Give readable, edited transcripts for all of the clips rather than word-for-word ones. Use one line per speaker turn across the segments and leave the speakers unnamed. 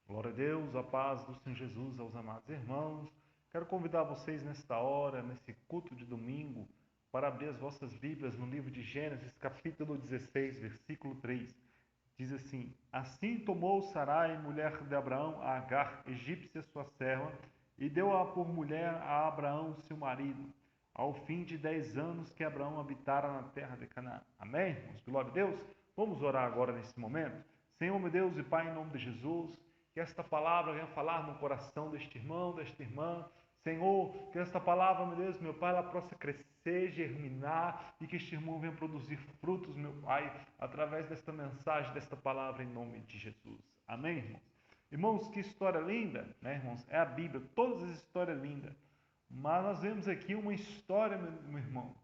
Glória a Deus, a paz do Senhor Jesus aos amados irmãos. Quero convidar vocês nesta hora, nesse culto de domingo, para abrir as vossas Bíblias no livro de Gênesis, capítulo 16, versículo 3. Diz assim: Assim tomou Sarai, mulher de Abraão, a Agar, egípcia sua serva, e deu-a por mulher a Abraão, seu marido, ao fim de 10 anos que Abraão habitara na terra de Canaã. Amém, irmãos? Glória a Deus. Vamos orar agora nesse momento. Senhor, meu Deus e Pai, em nome de Jesus, que esta palavra venha falar no coração deste irmão, desta irmã. Senhor, que esta palavra, meu Deus, meu Pai, ela possa crescer, germinar e que este irmão venha produzir frutos, meu Pai, através desta mensagem, desta palavra, em nome de Jesus. Amém, irmãos? Irmãos, que história linda, né, irmãos? É a Bíblia, todas as histórias lindas. Mas nós vemos aqui uma história, meu irmão,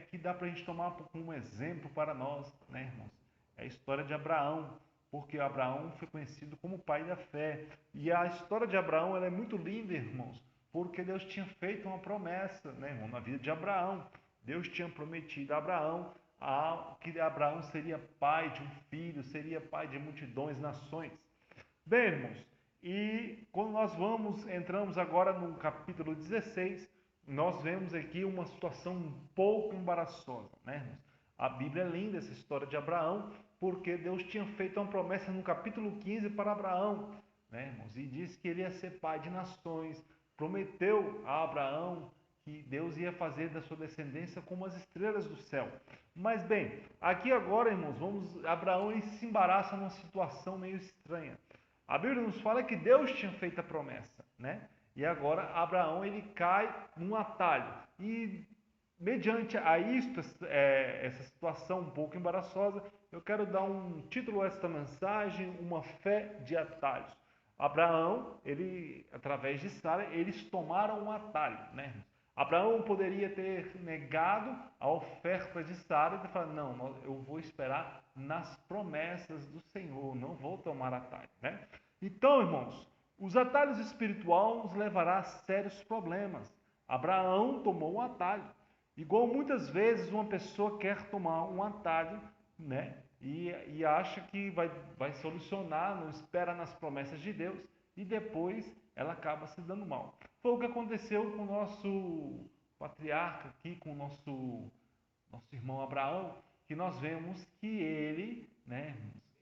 que dá para a gente tomar como um exemplo para nós, né, irmãos? É a história de Abraão, porque Abraão foi conhecido como o pai da fé. E a história de Abraão ela é muito linda, irmãos, porque Deus tinha feito uma promessa, né, irmão, na vida de Abraão. Deus tinha prometido a Abraão que Abraão seria pai de um filho, seria pai de multidões, nações. Bem, irmãos, e quando nós entramos agora no capítulo 16, nós vemos aqui uma situação um pouco embaraçosa, né, irmãos? A Bíblia é linda, essa história de Abraão, porque Deus tinha feito uma promessa no capítulo 15 para Abraão, né, irmãos? E disse que ele ia ser pai de nações, prometeu a Abraão que Deus ia fazer da sua descendência como as estrelas do céu. Mas bem, aqui agora, irmãos, Abraão ele se embaraça numa situação meio estranha. A Bíblia nos fala que Deus tinha feito a promessa, né? E agora Abraão ele cai num atalho. E mediante a isto, essa situação um pouco embaraçosa, eu quero dar um título a esta mensagem, uma fé de atalhos. Abraão, ele, através de Sara, eles tomaram um atalho, né? Abraão poderia ter negado a oferta de Sara e ter falado, não, eu vou esperar nas promessas do Senhor, não vou tomar atalho, né? Então, irmãos, os atalhos espirituais nos levará a sérios problemas. Abraão tomou um atalho. Igual muitas vezes uma pessoa quer tomar um atalho, né? E acha que vai solucionar, não espera nas promessas de Deus e depois ela acaba se dando mal. Foi o que aconteceu com o nosso patriarca aqui, com o nosso irmão Abraão, que nós vemos que ele, né,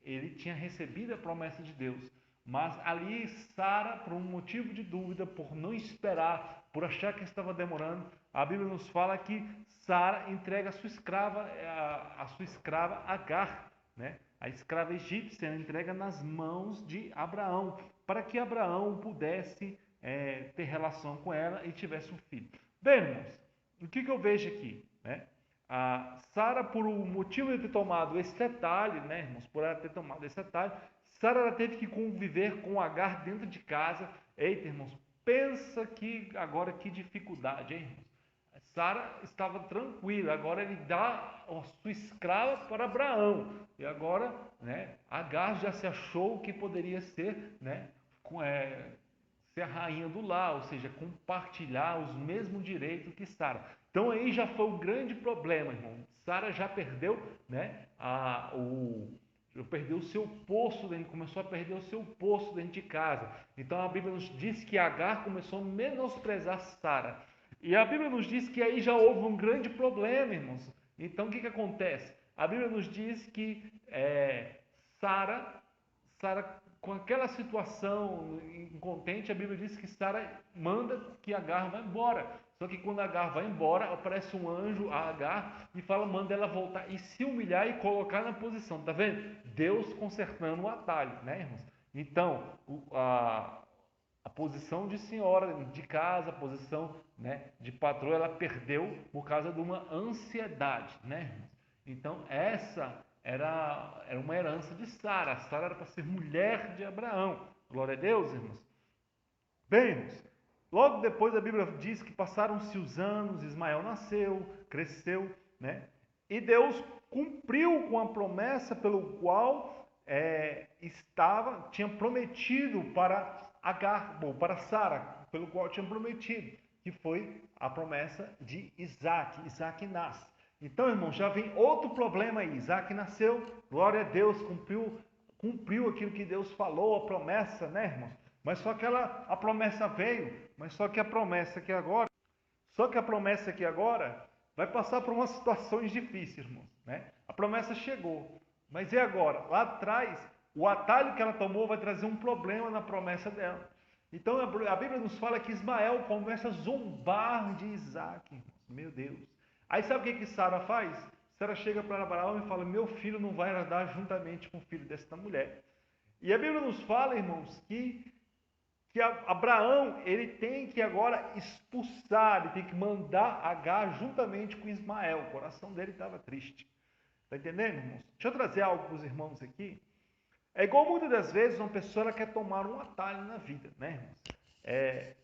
ele tinha recebido a promessa de Deus, mas ali Sara, por um motivo de dúvida, por não esperar, por achar que estava demorando, a Bíblia nos fala que Sara entrega a sua escrava Agar, né? A escrava egípcia entrega nas mãos de Abraão, para que Abraão pudesse ter relação com ela e tivesse um filho. Bem, irmãos, o que eu vejo aqui, né? A Sara, por o motivo de ter tomado esse detalhe, né, irmãos, por ela ter tomado esse detalhe, Sara teve que conviver com Agar dentro de casa. Eita, irmãos, pensa que agora que dificuldade, hein, irmãos? Sara estava tranquila, agora ele dá a sua escrava para Abraão. E agora, né, Agar já se achou que poderia ser, né, ser a rainha do lar, ou seja, compartilhar os mesmos direitos que Sara. Então aí já foi o grande problema, irmão. Sara já perdeu, né, perdeu o seu posto, começou a perder o seu posto dentro de casa. Então a Bíblia nos diz que Agar começou a menosprezar Sara. E a Bíblia nos diz que aí já houve um grande problema, irmãos. Então o que acontece? A Bíblia nos diz que Sara Sara, com aquela situação incontente, a Bíblia diz que Sara manda que Agar vá embora. Só que quando Agar vai embora, aparece um anjo a Agar e fala, manda ela voltar e se humilhar e colocar na posição. Tá vendo? Deus consertando o atalho, né, irmãos? Então, a posição de senhora de casa, a posição, né, de patroa, ela perdeu por causa de uma ansiedade, né, irmãos? Então, essa era uma herança de Sara. Sara era para ser mulher de Abraão. Glória a Deus, irmãos. Bem, irmãos, logo depois a Bíblia diz que passaram-se os anos, Ismael nasceu, cresceu, né? E Deus cumpriu com a promessa pelo qual tinha prometido para Agar, bom, para Sara, pelo qual tinha prometido, que foi a promessa de Isaac. Isaac nasce. Então, irmão, já vem outro problema aí. Isaac nasceu, glória a Deus, cumpriu cumpriu aquilo que Deus falou, a promessa, né, irmãos? Mas só que a promessa veio, mas só que a promessa que agora vai passar por umas situações difíceis, irmãos, né? A promessa chegou, mas e agora? Lá atrás, o atalho que ela tomou vai trazer um problema na promessa dela. Então a Bíblia nos fala que Ismael começa a zombar de Isaac, irmãos. Meu Deus. Aí sabe o que Sara faz? Sara chega para Abraão e fala: meu filho não vai herdar juntamente com o filho desta mulher. E a Bíblia nos fala, irmãos, que Abraão, ele tem que agora expulsar, ele tem que mandar Agar juntamente com Ismael. O coração dele estava triste. Está entendendo, irmãos? Deixa eu trazer algo para os irmãos aqui. É igual muitas das vezes uma pessoa ela quer tomar um atalho na vida, né, irmãos?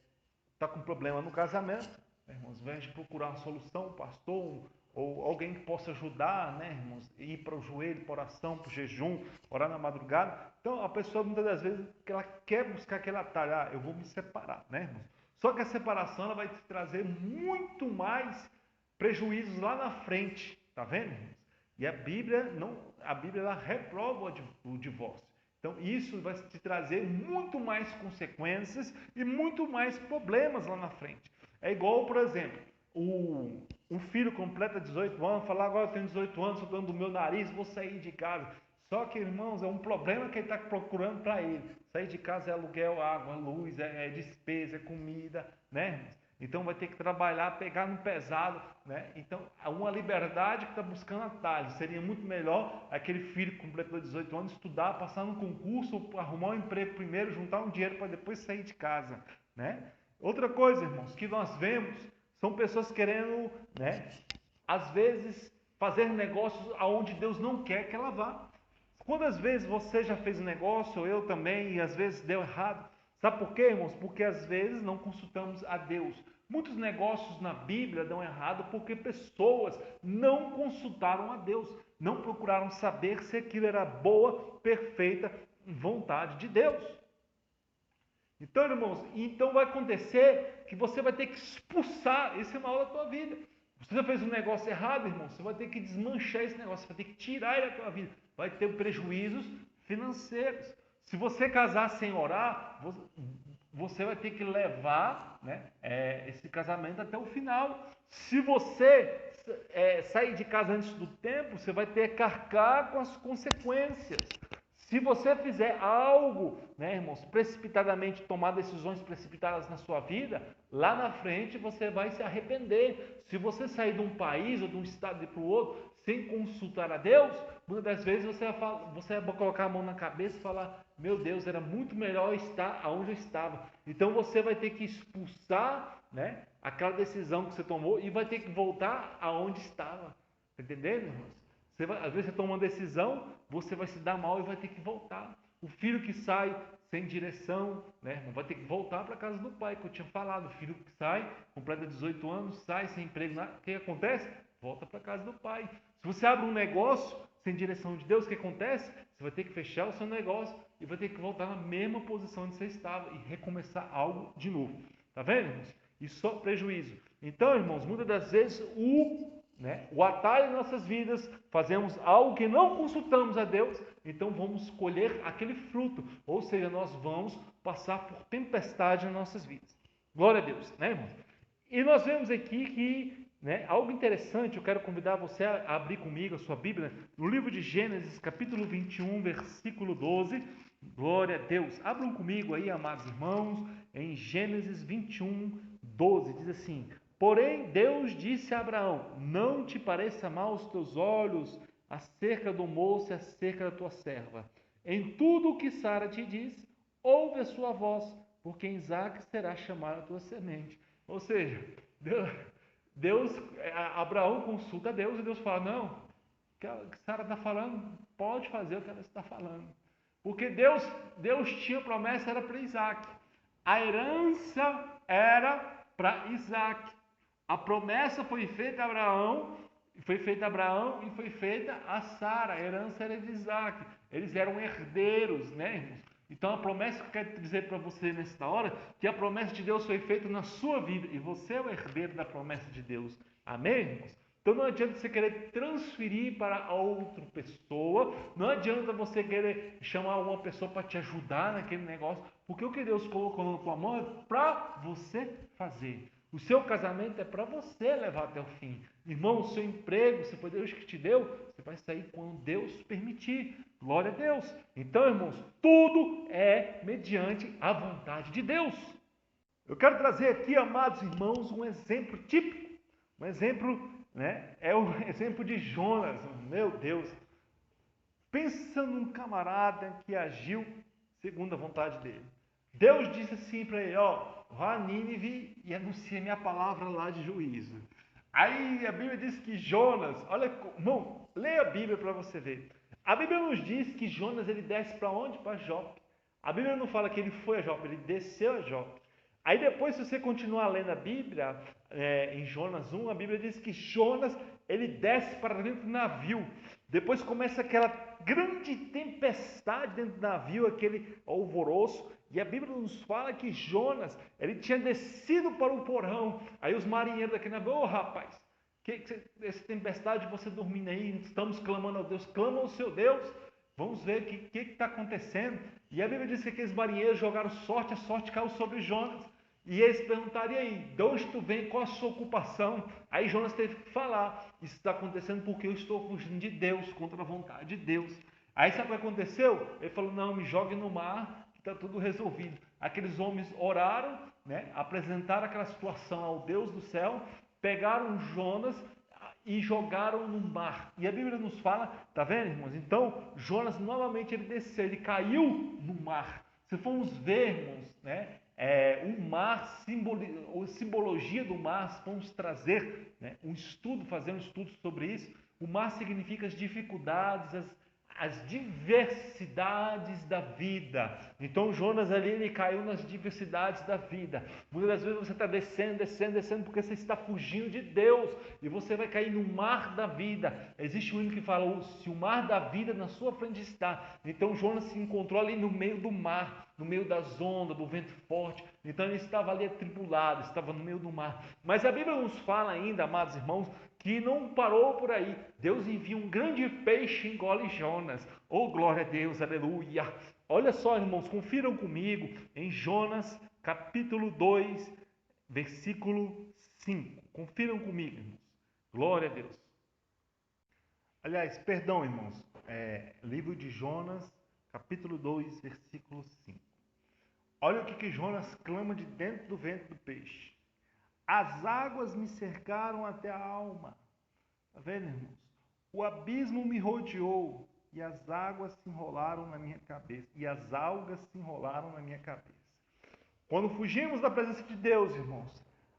Está com problema no casamento, né, irmãos? Ao invés de procurar uma solução, um pastor ou alguém que possa ajudar, né, irmãos? Ir para o joelho, para oração, para o jejum, orar na madrugada. Então, a pessoa muitas das vezes ela quer buscar aquele atalho, eu vou me separar, né, irmãos? Só que a separação ela vai te trazer muito mais prejuízos lá na frente, tá vendo, irmãos? E a Bíblia ela reprova o divórcio. Então isso vai te trazer muito mais consequências e muito mais problemas lá na frente. É igual, por exemplo, um filho completa 18 anos, fala: agora eu tenho 18 anos, estou dando do meu nariz, vou sair de casa. Só que, irmãos, é um problema que ele está procurando para ele. Sair de casa é aluguel, água, luz, é despesa, é comida, né? Então vai ter que trabalhar, pegar no pesado, né? Então, uma liberdade que está buscando atalho. Seria muito melhor aquele filho que completou 18 anos estudar, passar no concurso, arrumar um emprego primeiro, juntar um dinheiro para depois sair de casa, né? Outra coisa, irmãos, que nós vemos são pessoas querendo, né, às vezes fazer negócios aonde Deus não quer que ela vá. Quantas vezes você já fez um negócio, ou eu também, e às vezes deu errado? Sabe por quê, irmãos? Porque às vezes não consultamos a Deus. Muitos negócios na Bíblia dão errado porque pessoas não consultaram a Deus, não procuraram saber se aquilo era boa, perfeita vontade de Deus. Então, irmãos, então vai acontecer que você vai ter que expulsar esse mal da tua vida. Você já fez um negócio errado, irmão, você vai ter que desmanchar esse negócio, você vai ter que tirar ele da tua vida. Vai ter prejuízos financeiros. Se você casar sem orar, você vai ter que levar, né, esse casamento até o final. Se você sair de casa antes do tempo, você vai ter que arcar com as consequências. Se você fizer algo, né, irmãos, precipitadamente, tomar decisões precipitadas na sua vida, lá na frente você vai se arrepender. Se você sair de um país ou de um estado para o outro sem consultar a Deus, muitas das vezes você vai colocar a mão na cabeça e falar: meu Deus, era muito melhor estar onde eu estava. Então você vai ter que expulsar, né, aquela decisão que você tomou e vai ter que voltar aonde estava. Está entendendo, irmãos? Às vezes você toma uma decisão, você vai se dar mal e vai ter que voltar. O filho que sai sem direção, né, vai ter que voltar para a casa do pai, que eu tinha falado. O filho que sai, completa 18 anos, sai sem emprego. O que acontece? Volta para a casa do pai. Se você abre um negócio sem direção de Deus, o que acontece? Você vai ter que fechar o seu negócio e vai ter que voltar na mesma posição onde você estava e recomeçar algo de novo. Tá vendo, irmãos? Isso só prejuízo. Então, irmãos, muitas das vezes o atalho em nossas vidas, fazemos algo que não consultamos a Deus, então vamos colher aquele fruto, ou seja, nós vamos passar por tempestade nas nossas vidas. Glória a Deus, né, irmãos? E nós vemos aqui que, né, algo interessante, eu quero convidar você a abrir comigo a sua Bíblia, no livro de Gênesis, capítulo 21, versículo 12. Glória a Deus. Abram comigo aí, amados irmãos, em Gênesis 21, 12, diz assim: porém, Deus disse a Abraão: não te pareça mal os teus olhos acerca do moço e acerca da tua serva. Em tudo o que Sara te diz, ouve a sua voz, porque em Isaque será chamada a tua semente. Ou seja, Abraão consulta a Deus e Deus fala: não, o que Sara está falando, pode fazer o que ela está falando. Porque Deus tinha promessa, era para Isaque. A herança era para Isaque. A promessa foi feita a Abraão e foi feita a Sara. A herança era de Isaque. Eles eram herdeiros, né, irmãos? Então a promessa que eu quero dizer para você nesta hora, que a promessa de Deus foi feita na sua vida e você é o herdeiro da promessa de Deus. Amém, irmãos? Então não adianta você querer transferir para outra pessoa, não adianta você querer chamar uma pessoa para te ajudar naquele negócio, porque o que Deus colocou na tua mão é para você fazer. O seu casamento é para você levar até o fim. Irmão, o seu emprego, se foi Deus que te deu, você vai sair quando Deus permitir. Glória a Deus. Então, irmãos, tudo é mediante a vontade de Deus. Eu quero trazer aqui, amados irmãos, um exemplo típico. Um exemplo, né? É o exemplo de Jonas. Meu Deus. Pensa num camarada que agiu segundo a vontade dele. Deus disse assim para ele, ó, vá a Nínive e anuncia minha palavra lá de juízo. Aí a Bíblia diz que Jonas, olha, irmão, leia a Bíblia para você ver. A Bíblia nos diz que Jonas ele desce para onde? Para Jope. A Bíblia não fala que ele foi a Jope, ele desceu a Jope. Aí depois, se você continuar lendo a Bíblia, em Jonas 1, a Bíblia diz que Jonas ele desce para dentro do navio. Depois começa aquela grande tempestade dentro do navio, aquele alvoroço. E a Bíblia nos fala que Jonas ele tinha descido para o porão. Aí os marinheiros daquele navio, ô rapaz, essa tempestade você dormindo aí, estamos clamando ao Deus, clama ao seu Deus. Vamos ver o que está acontecendo. E a Bíblia diz que aqueles marinheiros jogaram sorte, a sorte caiu sobre Jonas. E eles perguntaram, e aí, de onde tu vem, qual a sua ocupação? Aí Jonas teve que falar, isso está acontecendo porque eu estou fugindo de Deus, contra a vontade de Deus. Aí sabe o que aconteceu? Ele falou, não, me jogue no mar, que está tudo resolvido. Aqueles homens oraram, né, apresentaram aquela situação ao Deus do céu, pegaram Jonas e jogaram no mar. E a Bíblia nos fala, tá vendo, irmãos? Então, Jonas novamente ele desceu, ele caiu no mar. Se formos ver, irmãos, né, o mar, simbologia do mar, se formos trazer, né, fazer um estudo sobre isso, o mar significa as dificuldades, as diversidades da vida. Então Jonas ali ele caiu nas diversidades da vida. Muitas das vezes você está descendo porque você está fugindo de Deus e você vai cair no mar da vida. Existe um hino que fala, se o mar da vida na sua frente está. Então Jonas se encontrou ali no meio do mar, no meio das ondas, do vento forte. Então ele estava ali atribulado, estava no meio do mar. Mas a Bíblia nos fala ainda, amados irmãos, que não parou por aí. Deus envia um grande peixe e engole Jonas. Oh, glória a Deus, aleluia. Olha só, irmãos, confiram comigo em Jonas, capítulo 2, versículo 5. Confiram comigo, irmãos. Glória a Deus. Aliás, perdão, irmãos. Livro de Jonas, capítulo 2, versículo 5. Olha o que Jonas clama de dentro do ventre do peixe. As águas me cercaram até a alma. Está vendo, irmãos? O abismo me rodeou e as águas se enrolaram na minha cabeça. E as algas se enrolaram na minha cabeça. Quando fugimos da presença de Deus, irmãos,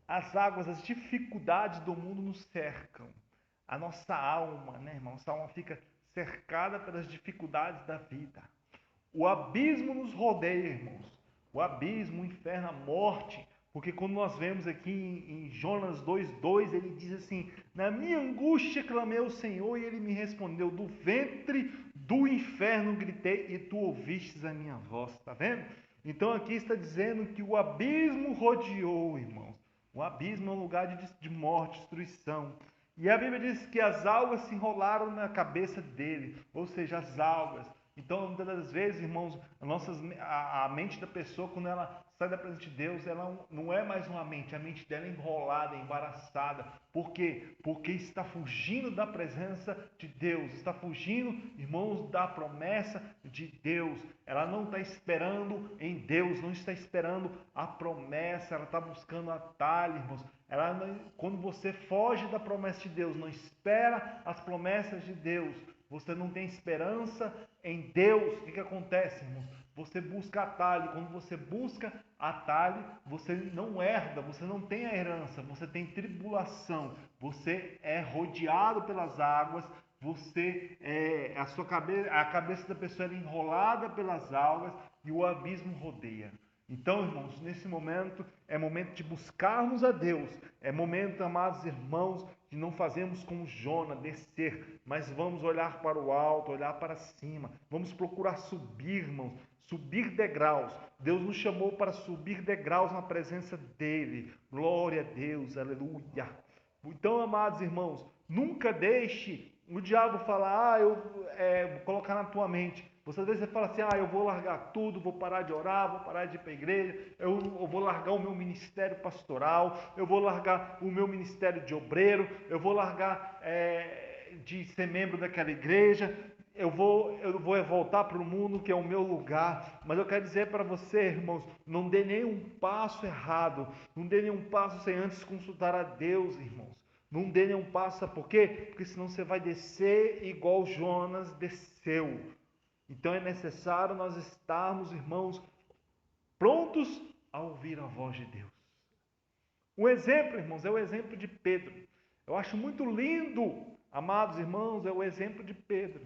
as águas, as dificuldades do mundo nos cercam. A nossa alma, né, irmão? Nossa alma fica cercada pelas dificuldades da vida. O abismo nos rodeia, irmãos. O abismo, o inferno, a morte. Porque quando nós vemos aqui em Jonas 2,2, ele diz assim, na minha angústia clamei ao Senhor e ele me respondeu, do ventre do inferno gritei e tu ouvistes a minha voz. Está vendo? Então aqui está dizendo que o abismo rodeou, irmãos. O abismo é um lugar de morte, destruição. E a Bíblia diz que as algas se enrolaram na cabeça dele, ou seja, as algas. Então, muitas das vezes, irmãos, a mente da pessoa, quando ela sai da presença de Deus, ela não é mais uma mente, a mente dela é enrolada, embaraçada. Por quê? Porque está fugindo da presença de Deus, está fugindo, irmãos, da promessa de Deus. Ela não está esperando em Deus, não está esperando a promessa, ela está buscando atalho, irmãos. Quando você foge da promessa de Deus, não espera as promessas de Deus, você não tem esperança em Deus, o que acontece, irmãos? Você busca atalho. Quando você busca atalho, você não herda, você não tem a herança, você tem tribulação, você é rodeado pelas águas, a cabeça da pessoa é enrolada pelas algas e o abismo rodeia. Então, irmãos, nesse momento é momento de buscarmos a Deus. É momento, amados irmãos, de não fazermos como Jonas, descer, mas vamos olhar para o alto, olhar para cima. Vamos procurar subir, irmãos, subir degraus. Deus nos chamou para subir degraus na presença dele. Glória a Deus, aleluia. Então, amados irmãos, Nunca deixe o diabo falar, vou colocar na tua mente. Você às vezes fala assim, eu vou largar tudo, vou parar de orar, vou parar de ir para a igreja, eu vou largar o meu ministério pastoral, eu vou largar o meu ministério de obreiro, eu vou largar de ser membro daquela igreja, eu vou voltar para o mundo que é o meu lugar. Mas eu quero dizer para você, irmãos, não dê nenhum passo errado, não dê nenhum passo sem antes consultar a Deus, irmãos. Não dê nenhum passo, sabe por quê? Porque senão você vai descer igual Jonas desceu. Então é necessário nós estarmos, irmãos, prontos a ouvir a voz de Deus. Um exemplo, irmãos, é o exemplo de Pedro. Eu acho muito lindo, amados irmãos, é o exemplo de Pedro.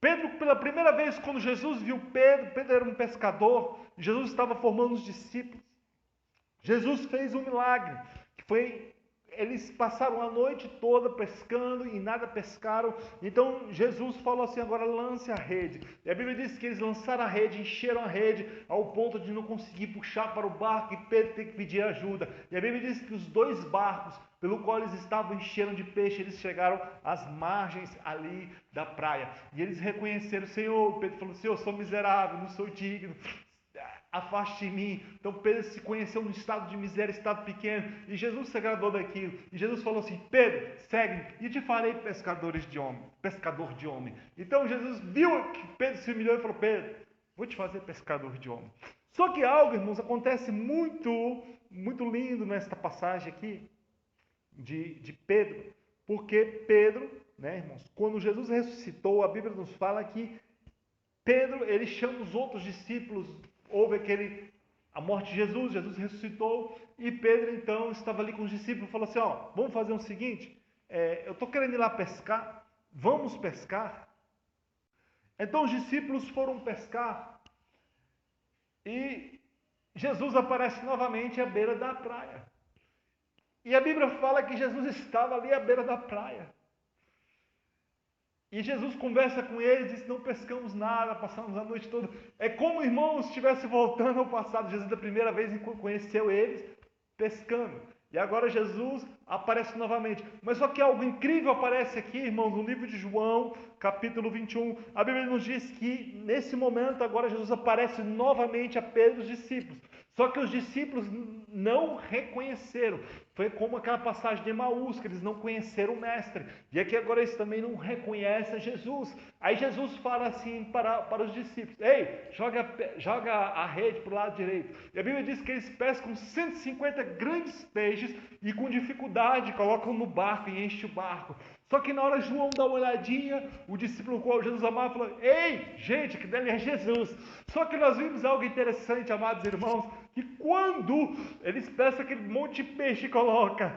Pedro, pela primeira vez, quando Jesus viu Pedro, Pedro era um pescador, Jesus estava formando os discípulos. Jesus fez um milagre, que foi, eles passaram a noite toda pescando e nada pescaram. Então Jesus falou assim, agora lance a rede. E a Bíblia diz que eles lançaram a rede, encheram a rede ao ponto de não conseguir puxar para o barco e Pedro tem que pedir ajuda. E a Bíblia diz que os dois barcos pelo qual eles estavam encheram de peixe, eles chegaram às margens ali da praia. E eles reconheceram o Senhor. Pedro falou, Senhor, eu sou miserável, não sou digno, afaste de mim. Então Pedro se conheceu num estado de miséria, estado pequeno, e Jesus se agradou daquilo. E Jesus falou assim, Pedro, segue-me, e te farei pescador de homem. Então Jesus viu que Pedro se humilhou e falou, Pedro, vou te fazer pescador de homem. Só que algo, irmãos, acontece muito lindo nesta passagem aqui, de Pedro, porque Pedro, né, irmãos, quando Jesus ressuscitou, a Bíblia nos fala que Pedro, ele chama os outros discípulos, houve a morte de Jesus, Jesus ressuscitou, e Pedro então estava ali com os discípulos e falou assim, vamos fazer o seguinte, eu estou querendo ir lá pescar, vamos pescar? Então os discípulos foram pescar, e Jesus aparece novamente à beira da praia. E a Bíblia fala que Jesus estava ali à beira da praia. E Jesus conversa com eles, diz, não pescamos nada, passamos a noite toda. É como, irmãos, estivesse voltando ao passado. Jesus da primeira vez conheceu eles pescando. E agora Jesus aparece novamente. Mas só que algo incrível aparece aqui, irmãos, no livro de João, capítulo 21. A Bíblia nos diz que, nesse momento, agora Jesus aparece novamente a Pedro e os discípulos. Só que os discípulos não reconheceram. Foi como aquela passagem de Emaús, que eles não conheceram o Mestre. E aqui agora eles também não reconhecem Jesus. Aí Jesus fala assim para os discípulos, ei, joga a rede para o lado direito. E a Bíblia diz que eles pescam 150 grandes peixes e com dificuldade colocam no barco e enchem o barco. Só que na hora João dá uma olhadinha, o discípulo qual Jesus amava falou, ei, gente, que dele é Jesus. Só que nós vimos algo interessante, amados irmãos, que quando eles pescam aquele monte de peixe e coloca,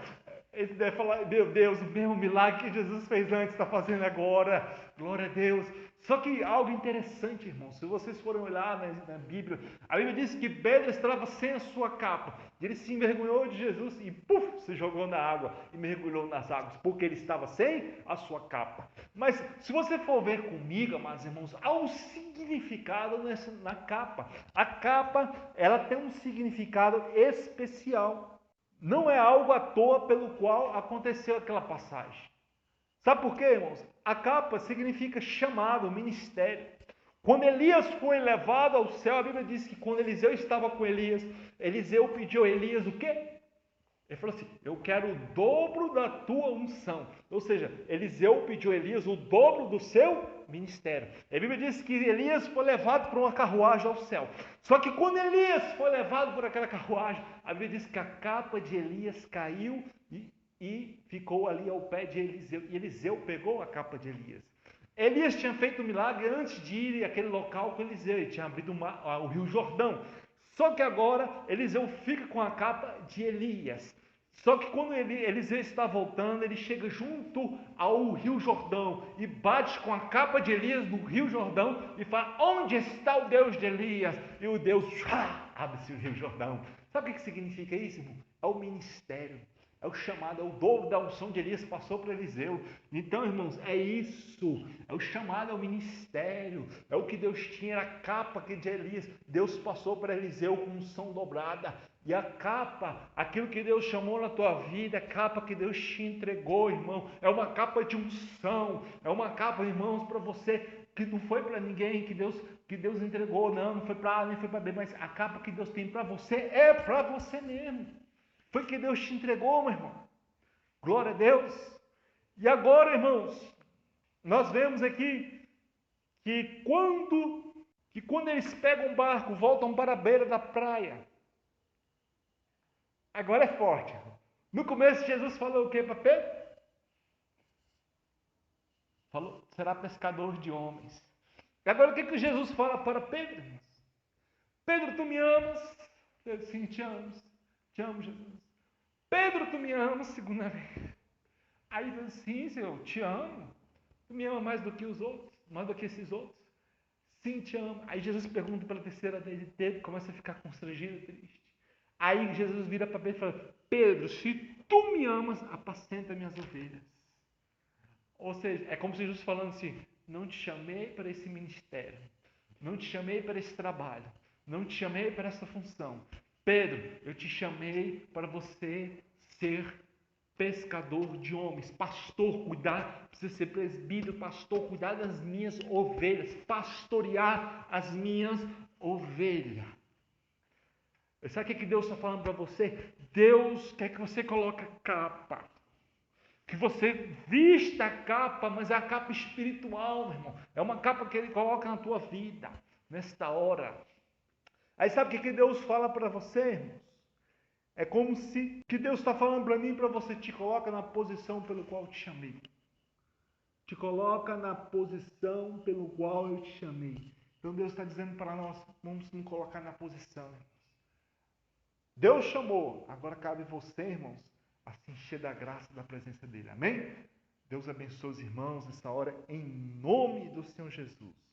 eles devem falar, meu Deus, o mesmo milagre que Jesus fez antes, está fazendo agora, glória a Deus. Só que algo interessante, irmãos, se vocês forem olhar na Bíblia, a Bíblia diz que Pedro estava sem a sua capa, e ele se envergonhou de Jesus e se jogou na água e mergulhou nas águas, porque ele estava sem a sua capa. Mas se você for ver comigo, amados irmãos, há um significado na capa. A capa, ela tem um significado especial. Não é algo à toa pelo qual aconteceu aquela passagem. Sabe por quê, irmãos? A capa significa chamado, ministério. Quando Elias foi levado ao céu, a Bíblia diz que quando Eliseu estava com Elias, Eliseu pediu a Elias o quê? Ele falou assim, eu quero o dobro da tua unção. Ou seja, Eliseu pediu a Elias o dobro do seu ministério. A Bíblia diz que Elias foi levado por uma carruagem ao céu. Só que quando Elias foi levado por aquela carruagem, a Bíblia diz que a capa de Elias caiu e ficou ali ao pé de Eliseu. E Eliseu pegou a capa de Elias. Elias tinha feito um milagre antes de ir àquele local com Eliseu. Ele tinha abrido o rio Jordão. Só que agora Eliseu fica com a capa de Elias. Só que quando Eliseu está voltando, ele chega junto ao rio Jordão e bate com a capa de Elias no rio Jordão e fala, onde está o Deus de Elias? E o Deus abre-se o rio Jordão. Sabe o que significa isso, irmão? É o ministério. É o chamado, é o dobro da unção de Elias passou para Eliseu. Então, irmãos, é isso. É o chamado ao ministério. É o que Deus tinha, era a capa que de Elias. Deus passou para Eliseu com unção dobrada. E a capa, aquilo que Deus chamou na tua vida, a capa que Deus te entregou, irmão, é uma capa de unção. É uma capa, irmãos, para você, que não foi para ninguém, que Deus entregou, não foi para A, nem foi para B, mas a capa que Deus tem para você é para você mesmo. Foi que Deus te entregou, meu irmão. Glória a Deus. E agora, irmãos, nós vemos aqui que quando eles pegam um barco, voltam para a beira da praia. Agora é forte. No começo, Jesus falou o que para Pedro? Falou, será pescador de homens. E agora o que Jesus fala para Pedro? Pedro, tu me amas? Eu, sim, te amo. Te amo, Jesus. Pedro, tu me amas? Segunda vez. Aí ele diz, sim, Senhor, te amo. Tu me ama mais do que os outros, mais do que esses outros. Sim, te amo. Aí Jesus pergunta pela terceira vez e Pedro começa a ficar constrangido, triste. Aí Jesus vira para Pedro e fala, Pedro, se tu me amas, apacenta minhas ovelhas. Ou seja, é como se Jesus falando assim, não te chamei para esse ministério, não te chamei para esse trabalho, não te chamei para essa função. Pedro, eu te chamei para você ser pescador de homens, pastor, cuidar, precisa ser presbítero, pastor, cuidar das minhas ovelhas, pastorear as minhas ovelhas. Sabe o que Deus está falando para você? Deus quer que você coloque a capa, que você vista a capa, mas é a capa espiritual, meu irmão. É uma capa que Ele coloca na tua vida, nesta hora. Aí sabe o que Deus fala para você, irmãos? É como se que Deus está falando para mim, para você, te coloca na posição pelo qual eu te chamei. Te coloca na posição pelo qual eu te chamei. Então Deus está dizendo para nós, vamos nos colocar na posição, irmãos. Deus chamou, agora cabe você, irmãos, a se encher da graça da presença dele. Amém? Deus abençoe os irmãos nessa hora, em nome do Senhor Jesus.